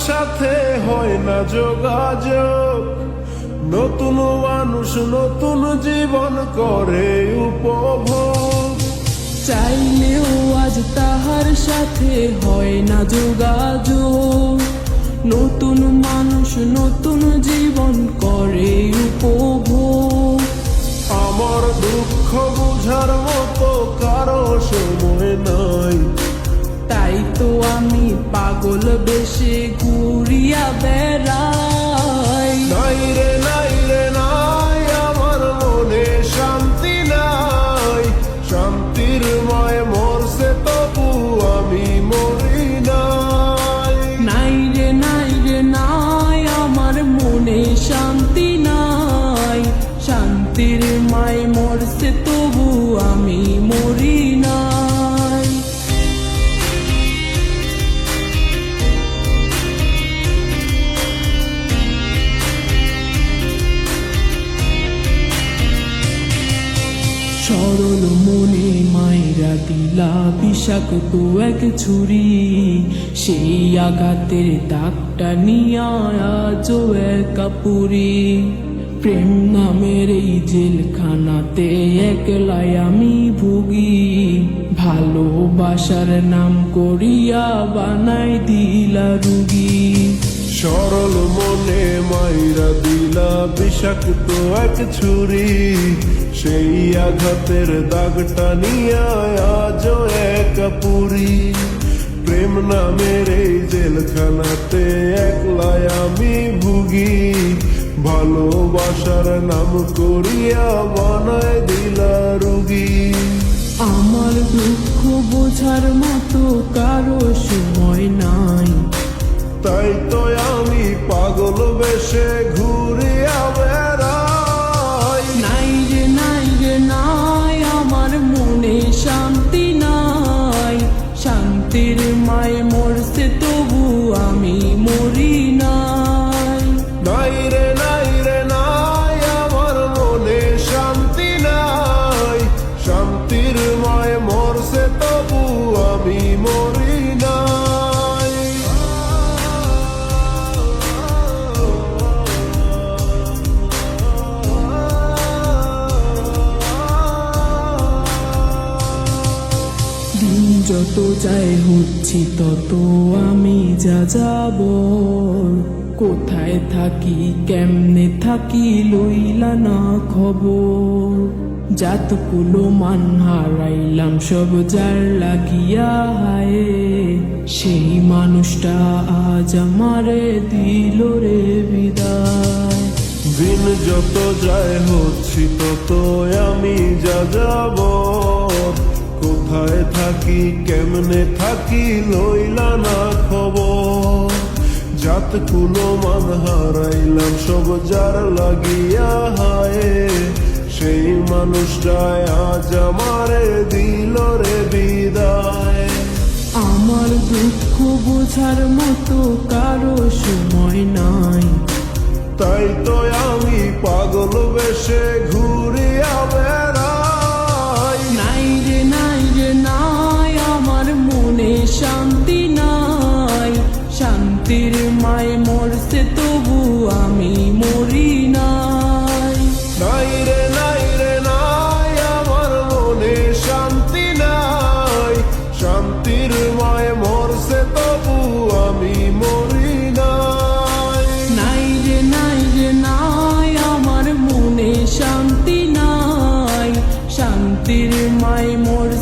সাথে হয় না যোগাযোগ, নতুন মানুষ নতুন জীবন করে উপভোগ। চাইলেও আজ তাহার সাথে হয় না যোগাযোগ, নতুন মানুষ নতুন জীবন করে উপভোগ। আমার দুঃখ বুঝার মতো কারো সময় নাই, তাই তো আমি পাগল বেশে ঘুরিয়া বেড়াই। নাই রে নাই রে নাই, আমার মনে শান্তি নাই, শান্তির মায় মরছে তবু আমি মরি নাই। নাই রে নাই রে নাই, আমার মনে শান্তি নাই, শান্তির মায় মরছে তবু আমি মরি নাই। সরল মনে মায়েরা দিলা বিষাক্ত এক ছুরি, সেই আঘাতের দাগটা নিয়া আজও একা পুরি। প্রেম নামের এই জেলখানাতে একলাই আমি ভুগি, ভালোবাসার নাম করিয়া বানাই দিলা রুগী। সরল মনে মাইরা দিলা বিষাক্ত এক ছুরি, সেই আঘাতের দাগটা নিয়া আজও একা পুরি। প্রেম নামের এই জেলখানাতে একলাই আমি ভুগি, ভালোবাসার নাম করিয়া বানায় দিলা রুগী। আমার দুঃখ বোঝার মতো কারো সময় নাই, তাই তো আমি পাগল বেশে ঘুরিয়া বেড়াই। নাই রে নাই রে নাই, আমার মনে শান্তি নাই, শান্তির মায় মরছে তবু আমি মরি নাই। নাই রে নাই রে নাই, আমার মনে শান্তি নাই, শান্তির মায় মরছে তবু আমি মরি নাই। দিন যত যায় হচ্ছি তত আমি যা যাব, কোথায় থাকি কেমনে থাকি লইলা না খবর। জাতকুলো মান হারাইলাম সব যার লাগিয়া হায়, সেই মানুষটা আজ আমারে দিল রে বিদায়। দিন যত যায় হচ্ছি তত আমি যা যাব, কোথায় থাকি কেমনে থাকি লইলা না খবর। জাত কুলো মান হারাইলাম সব যার লাগিয়া হায়, সেই মানুষটাই আজ আমারে দিল রে বিদায়। আমার দুঃখ বোঝার মতো কারো সময় নাই, তাই তো আমি পাগল বেশে ঘুরিয়া বেড়াই। নাই রে নাই রে নাই, আমার মনে শান্তি নাই, শান্তির মায় মরছে তবু আমি মরি নাই। নাই রে নাই রে নাই, আমার মনে শান্তি নাই, শান্তির মায় মরছে তবু আমি মরি নাই। নাই রে নাই রে নাই, আমার মনে শান্তি নাই, শান্তির মায় মরছে